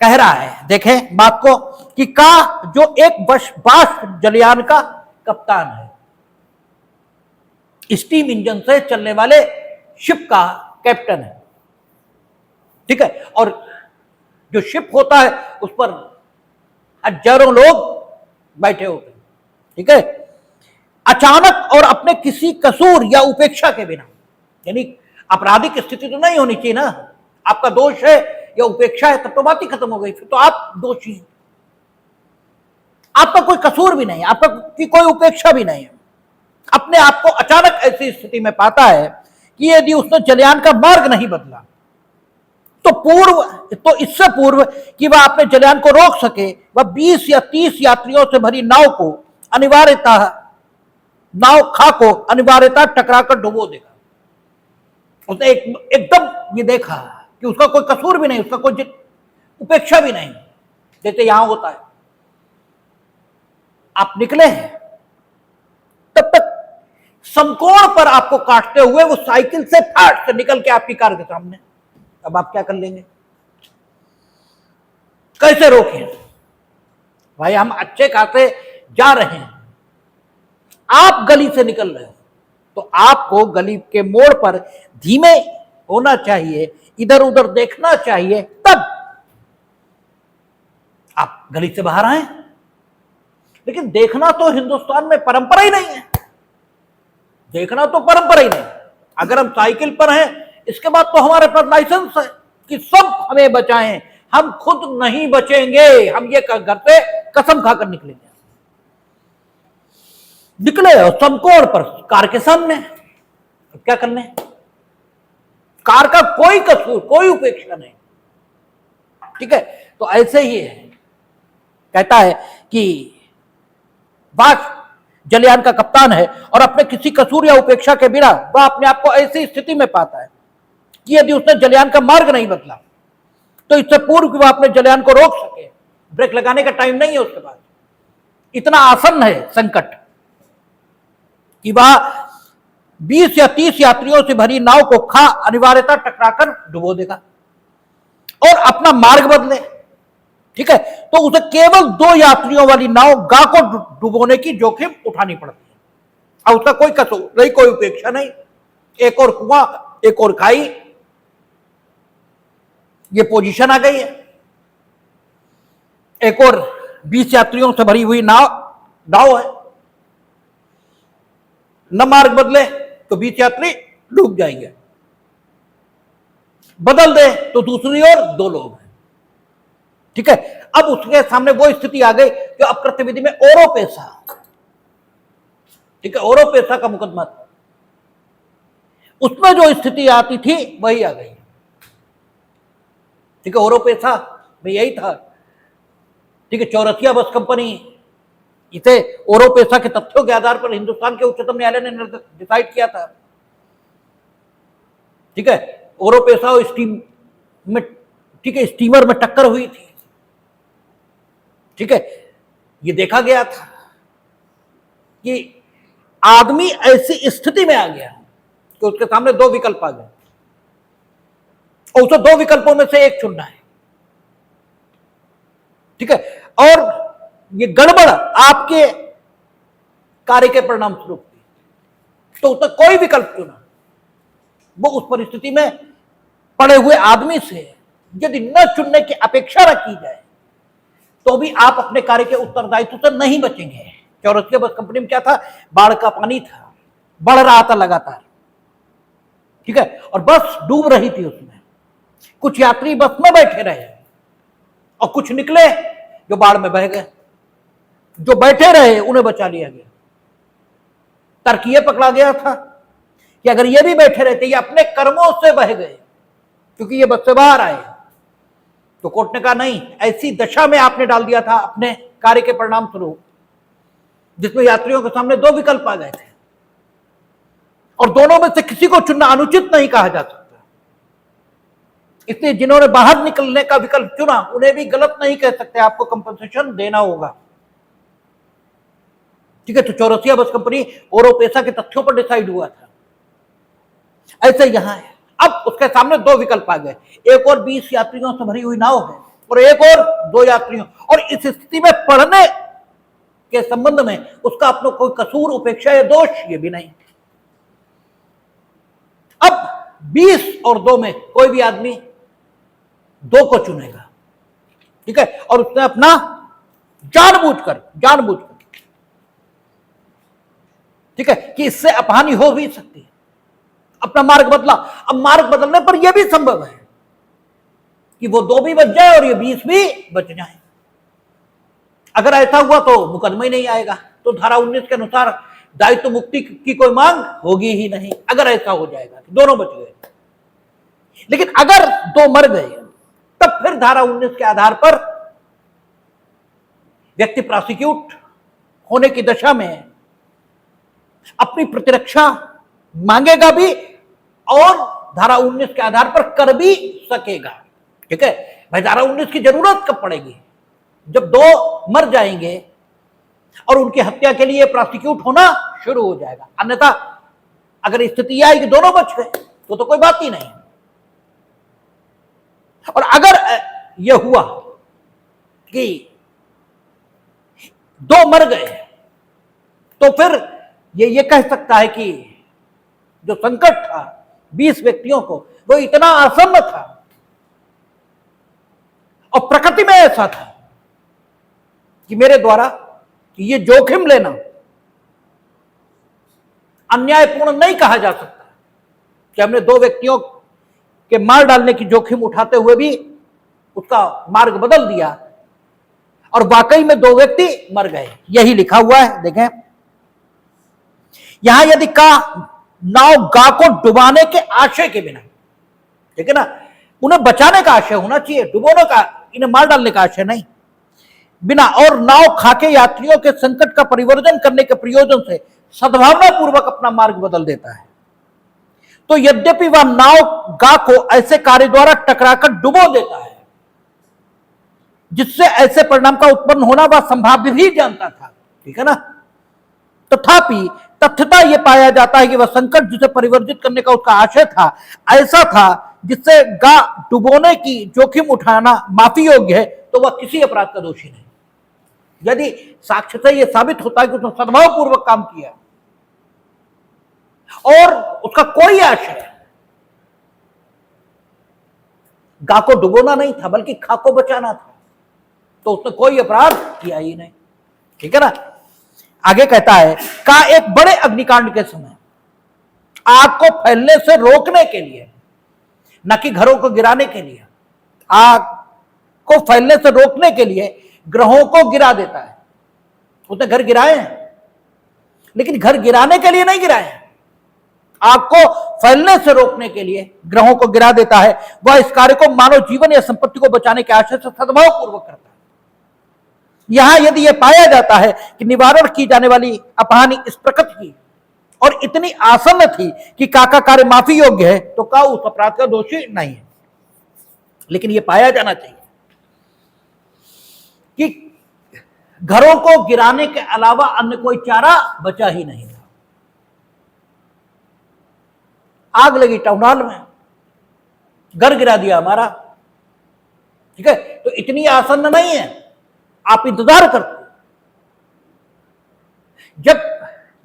कह रहा है, देखें बात को, कि का जो एक बाष्प जलयान का कप्तान है, स्टीम इंजन से चलने वाले शिप का कैप्टन है, ठीक है, और जो शिप होता है उस पर हजारों लोग बैठे होते हैं, ठीक है, अचानक और अपने किसी कसूर या उपेक्षा के बिना, यानी आपराधिक स्थिति तो नहीं होनी चाहिए ना, आपका दोष है या उपेक्षा है तब तो बात ही खत्म हो गई, फिर तो आप दोषी, आपका कोई कसूर भी नहीं, आपका की कोई उपेक्षा भी नहीं है, अपने आप को अचानक ऐसी स्थिति में पाता है कि यदि उसने जलयान का मार्ग नहीं बदला तो इससे पूर्व कि वह अपने जलयान को रोक सके, वह 20 या 30 यात्रियों से भरी नाव खा को अनिवार्यता टकराकर डुबो देगा। उसने एकदम ये देखा कि उसका कोई कसूर भी नहीं, उसका कोई उपेक्षा भी नहीं, जैसे यहां होता है। आप निकले हैं, तब तक समकोण पर आपको काटते हुए वो साइकिल से फाट से निकल के आपकी कार के सामने, अब आप क्या कर लेंगे? कैसे रोकें? भाई हम अच्छे खासे जा रहे हैं, आप गली से निकल रहे हो, तो आपको गली के मोड़ पर धीमे होना चाहिए, इधर उधर देखना चाहिए, तब आप गली से बाहर आए। लेकिन देखना तो हिंदुस्तान में परंपरा ही नहीं है, देखना तो परंपरा ही नहीं। अगर हम साइकिल पर हैं, इसके बाद तो हमारे पास लाइसेंस है कि सब हमें बचाएं, हम खुद नहीं बचेंगे, हम ये घर से कसम खाकर निकलेंगे। निकले और समकोण पर कार के सामने, अब क्या करने? कार का कोई कसूर, कोई उपेक्षा नहीं, ठीक है। तो ऐसे ही है, कहता है कि वाष्प जलयान का कप्तान है और अपने किसी कसूर या उपेक्षा के बिना वह अपने आप को ऐसी स्थिति में पाता है कि यदि उसने जलयान का मार्ग नहीं बदला तो इससे पूर्व कि वह अपने जलयान को रोक सके, ब्रेक लगाने का टाइम नहीं है उसके पास, इतना आसन्न है संकट कि वह 20 या 30 यात्रियों से भरी नाव को खा अनिवार्यता टकराकर डुबो देगा और अपना मार्ग बदले, ठीक है। तो उसे केवल 2 यात्रियों वाली नाव गा को डुबोने की जोखिम उठानी पड़ती है, और उसका कोई कसूर नहीं, कोई उपेक्षा नहीं, एक और कुआं, एक और खाई, ये पोजीशन आ गई है। एक और 20 यात्रियों से भरी हुई नाव है, न मार्ग बदले तो 20 यात्री डूब जाएंगे, बदल दे तो दूसरी ओर 2 लोग हैं। ठीक है, अब उसके सामने वो स्थिति आ गई जो अकृत्य विधि में ओरोपेसा, ठीक है, ओरोपेसा का मुकदमा था, उसमें जो स्थिति आती थी वही आ गई। ठीक है, ओरोपेसा में यही था। ठीक है, चौरसिया बस कंपनी, इसे ओरोपेसा के तथ्यों के आधार पर हिंदुस्तान के उच्चतम न्यायालय ने डिसाइड किया था। ठीक है, ओरोपेसा और स्टीम में, ठीक है, स्टीमर में टक्कर हुई थी। ठीक है, ये देखा गया था कि आदमी ऐसी स्थिति में आ गया कि उसके सामने 2 विकल्प आ गए और उसे 2 विकल्पों में से एक चुनना है। ठीक है, और ये गड़बड़ आपके कार्य के परिणाम स्वरूप थी, तो उसने कोई विकल्प चुना। वो उस परिस्थिति में पड़े हुए आदमी से यदि न चुनने की अपेक्षा रखी जाए तो भी आप अपने कार्य के उत्तरदायित्व से नहीं बचेंगे। चौरसिया बस कंपनी में क्या था, बाढ़ का पानी था, बढ़ रहा था लगातार। ठीक है, और बस डूब रही थी, उसमें कुछ यात्री बस में बैठे रहे और कुछ निकले जो बाढ़ में बह गए, जो बैठे रहे उन्हें बचा लिया गया। तर्क ये पकड़ा गया था कि अगर ये भी बैठे रहते, ये अपने कर्मों से बह गए क्योंकि ये बस से बाहर आए, तो कोर्ट ने कहा नहीं, ऐसी दशा में आपने डाल दिया था अपने कार्य के परिणाम स्वरूप जिसमें यात्रियों के सामने 2 विकल्प आ गए थे और दोनों में से किसी को चुनना अनुचित नहीं कहा जा सकता। इसलिए जिन्होंने बाहर निकलने का विकल्प चुना उन्हें भी गलत नहीं कह सकते, आपको कंपनसेशन देना होगा। ठीक है, तो चौरसिया बस कंपनी ओरोपेसा के तथ्यों पर डिसाइड हुआ था। ऐसे यहां है, अब उसके सामने 2 विकल्प आ गए, एक और 20 यात्रियों से भरी हुई नाव है और एक और 2 यात्रियों, और इस स्थिति में पढ़ने के संबंध में उसका अपना कोई कसूर, उपेक्षा या दोष ये भी नहीं। अब 20 और 2 में कोई भी आदमी 2 को चुनेगा। ठीक है, और उसने अपना जानबूझकर ठीक है कि इससे अपहानि हो भी सकती है, अपना मार्ग बदला। अब मार्ग बदलने पर यह भी संभव है कि वो 2 भी बच जाए और ये 20 भी बच जाए। अगर ऐसा हुआ तो मुकदमा ही नहीं आएगा, तो धारा 19 के अनुसार दायित्व मुक्ति की कोई मांग होगी ही नहीं। अगर ऐसा हो जाएगा तो दोनों बच गए, लेकिन अगर 2 मर गए तब फिर धारा 19 के आधार पर व्यक्ति प्रोसिक्यूट होने की दशा में अपनी प्रतिरक्षा मांगेगा भी और धारा 19 के आधार पर कर भी सकेगा। ठीक है भाई, धारा 19 की जरूरत कब पड़ेगी, जब 2 मर जाएंगे और उनकी हत्या के लिए प्रोसिक्यूट होना शुरू हो जाएगा। अन्यथा अगर स्थिति यह आई कि दोनों बच गए तो कोई बात ही नहीं। और अगर यह हुआ कि 2 मर गए तो फिर ये कह सकता है कि जो संकट था 20 व्यक्तियों को, वो इतना आसन्न था और प्रकृति में ऐसा था कि मेरे द्वारा ये जोखिम लेना अन्यायपूर्ण नहीं कहा जा सकता कि हमने 2 व्यक्तियों के मार डालने की जोखिम उठाते हुए भी उसका मार्ग बदल दिया और वाकई में 2 व्यक्ति मर गए। यही लिखा हुआ है, देखें यहां यदि नाव गा को डुबाने के आशय के बिना, ठीक है ना, उन्हें बचाने का आशय होना चाहिए, डुबोने का, इन्हें मार डालने का आशय नहीं, बिना, और नाव खाके यात्रियों के संकट का परिवर्जन करने के प्रयोजन से सद्भावना पूर्वक अपना मार्ग बदल देता है, तो यद्यपि वह नाव गा को ऐसे कार्य द्वारा टकराकर डुबो देता है जिससे ऐसे परिणाम का उत्पन्न होना वह संभाव्य भी जानता था, ठीक है ना, तथापि तथ्यता यह पाया जाता है कि वह संकट जिसे परिवर्जित करने का उसका आशय था ऐसा था जिससे गा डुबोने की जोखिम उठाना माफी योग्य है, तो वह किसी अपराध का दोषी नहीं। यदि साक्ष्य से यह साबित होता है कि उसने सद्भाव पूर्वक काम किया और उसका कोई आशय गा को डुबोना नहीं था बल्कि खा को बचाना था, तो उसने कोई अपराध किया ही नहीं, ठीक है ना। आगे कहता है, का एक बड़े अग्निकांड के समय आग को फैलने से रोकने के लिए, न कि घरों को गिराने के लिए, आग को फैलने से रोकने के लिए ग्रहों को गिरा देता है। उसने घर गिराए हैं, लेकिन घर गिराने के लिए नहीं गिराए हैं, आग को फैलने से रोकने के लिए ग्रहों को गिरा देता है। वह इस कार्य को मानव जीवन या संपत्ति को बचाने के आशय से सद्भाव पूर्वक करता है। यहां यदि यह पाया जाता है कि निवारण की जाने वाली अपहानि इस प्रकृति की और इतनी आसन्न थी कि का कार्य माफी योग्य है, तो का उस अपराध का दोषी नहीं है। लेकिन यह पाया जाना चाहिए कि घरों को गिराने के अलावा अन्य कोई चारा बचा ही नहीं था। आग लगी टाउन हॉल में, घर गिरा दिया हमारा, ठीक है, तो इतनी आसन्न नहीं है, आप इंतजार करते। जब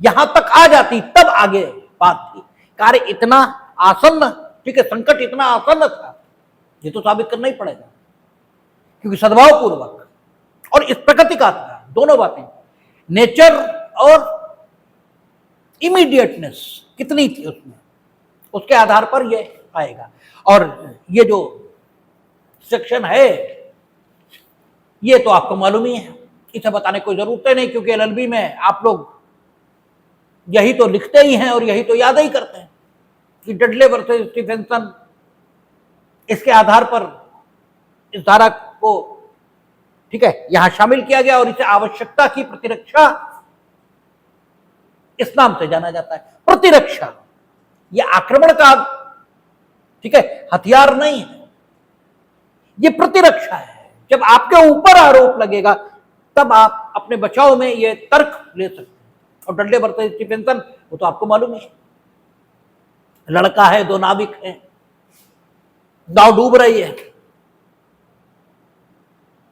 यहां तक आ जाती तब आगे बात थी। कार्य इतना आसन्न, ठीक है, संकट इतना आसन्न था, ये तो साबित करना ही पड़ेगा, क्योंकि सद्भाव पूर्वक और इस प्रकृति का था, दोनों बातें, नेचर और इमीडिएटनेस कितनी थी उसमें, उसके आधार पर ये आएगा। और ये जो सेक्शन है ये तो आपको मालूम ही है, इसे बताने कोई जरूरत नहीं, क्योंकि एलएलबी में आप लोग यही तो लिखते ही हैं और यही तो याद ही करते हैं कि डडले वर्सेस स्टीफेंसन, इसके आधार पर इस धारा को, ठीक है, यहां शामिल किया गया और इसे आवश्यकता की प्रतिरक्षा इस नाम से जाना जाता है। प्रतिरक्षा, यह आक्रमण का, ठीक है, हथियार नहीं है, यह प्रतिरक्षा है। जब आपके ऊपर आरोप लगेगा तब आप अपने बचाव में यह तर्क ले सकते हैं। और डडले वर्सेस स्टीफेंसन, वो तो आपको मालूम है, लड़का है, दो नाविक हैं, नाव डूब रही है,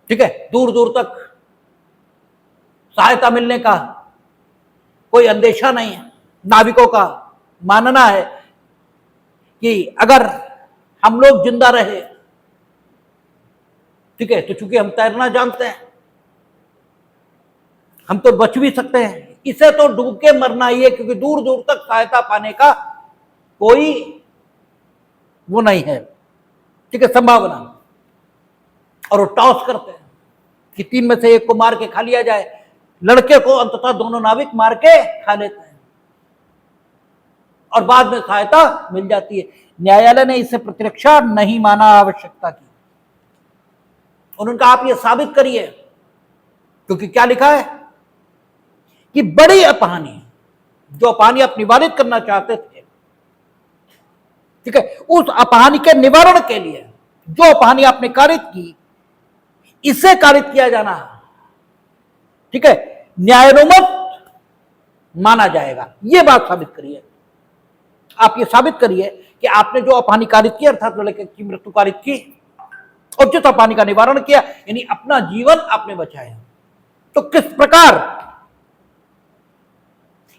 ठीक है, दूर दूर तक सहायता मिलने का कोई अंदेशा नहीं है। नाविकों का मानना है कि अगर हम लोग जिंदा रहे, ठीक है, तो चूंकि हम तैरना जानते हैं, हम तो बच भी सकते हैं, इसे तो डूब के मरना ही है, क्योंकि दूर दूर तक सहायता पाने का कोई वो नहीं है, ठीक है, संभावना। और वो टॉस करते हैं कि तीन में से एक को मार के खा लिया जाए, लड़के को अंततः दोनों नाविक मार के खा लेते हैं और बाद में सहायता मिल जाती है। न्यायालय ने इसे प्रतिरक्षा नहीं माना आवश्यकता की। उन्होंने कहा आप ये साबित करिए, क्योंकि क्या लिखा है कि बड़ी अपहानि, जो अपहानि आप निवारित करना चाहते थे, ठीक है, उस अपहानि के निवारण के लिए जो अपहानि आपने कारित की, इसे कारित किया जाना, ठीक है, न्यायानुमत माना जाएगा। यह बात साबित करिए, आप ये साबित करिए कि आपने जो अपहानि कारित की, अर्थात लड़के की मृत्यु कारित की और जिस अपहानि का निवारण किया, यानी अपना जीवन आपने बचाया, तो किस प्रकार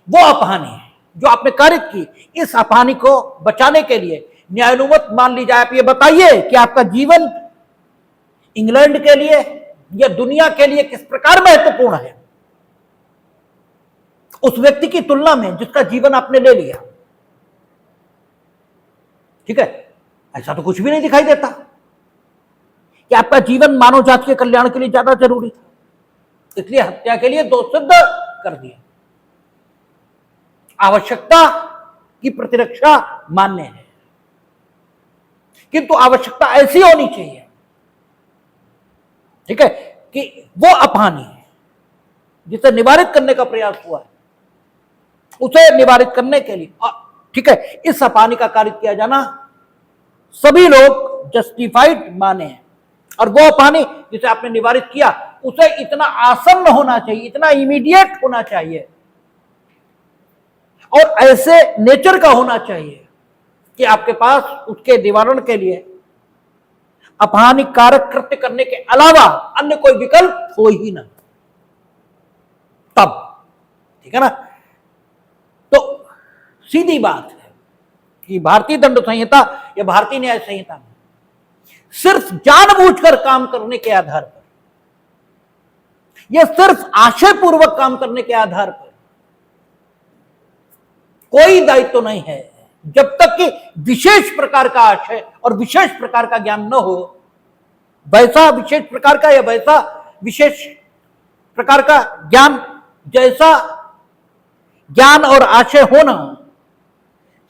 वो अपहानि जो आपने कारित की, इस अपहानि को बचाने के लिए न्यायानुमत मान ली जाए। आप ये बताइए कि आपका जीवन इंग्लैंड के लिए या दुनिया के लिए किस प्रकार महत्वपूर्ण है उस व्यक्ति की तुलना में जिसका जीवन आपने ले लिया, ठीक है। ऐसा तो कुछ भी नहीं दिखाई देता कि आपका जीवन मानव जाति के कल्याण के लिए ज्यादा जरूरी था, इसलिए हत्या के लिए दोष सिद्ध कर दिया। आवश्यकता की प्रतिरक्षा मान्य है, किंतु आवश्यकता ऐसी होनी चाहिए, ठीक है, कि वो अपहानि जिसे निवारित करने का प्रयास हुआ है, उसे निवारित करने के लिए, ठीक है, इस अपहानि का कार्य किया जाना सभी लोग जस्टिफाइड माने हैं। और वो अपहानि जिसे आपने निवारित किया, उसे इतना आसन्न होना चाहिए, इतना इमीडिएट होना चाहिए और ऐसे नेचर का होना चाहिए कि आपके पास उसके निवारण के लिए अपहानि कारक कृत्य करने के अलावा अन्य कोई विकल्प हो ही ना, तब, ठीक है ना। तो सीधी बात है कि भारतीय दंड संहिता या भारतीय न्याय संहिता में सिर्फ जानबूझकर काम करने के आधार पर यह सिर्फ आशय पूर्वक काम करने के आधार पर कोई दायित्व नहीं है। जब तक कि विशेष प्रकार का आशय और विशेष प्रकार का ज्ञान न हो, वैसा विशेष प्रकार का या वैसा विशेष प्रकार का ज्ञान, जैसा ज्ञान और आशय होना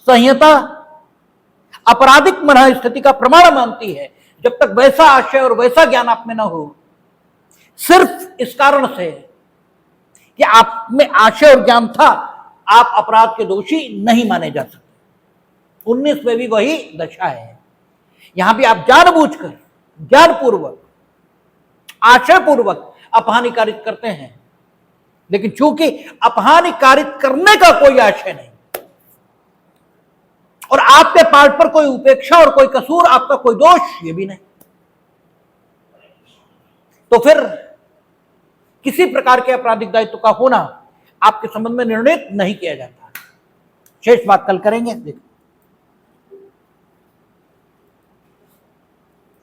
संहिता आपराधिक मन स्थिति का प्रमाण मानती है। जब तक वैसा आशय और वैसा ज्ञान आप में न हो, सिर्फ इस कारण से कि आप में आशय और ज्ञान था, आप अपराध के दोषी नहीं माने जा सकते। 19 में भी वही दशा है। यहां भी आप जानबूझकर, ज्ञानपूर्वक, आशयपूर्वक अपहानि कारित करते हैं, लेकिन चूंकि अपहानि कारित करने का कोई आशय नहीं और आपके पार्ट पर कोई उपेक्षा और कोई कसूर, आपका कोई दोष ये भी नहीं, तो फिर किसी प्रकार के आपराधिक दायित्व का होना आपके संबंध में निर्णित नहीं किया जाता। शेष बात कल करेंगे। देखो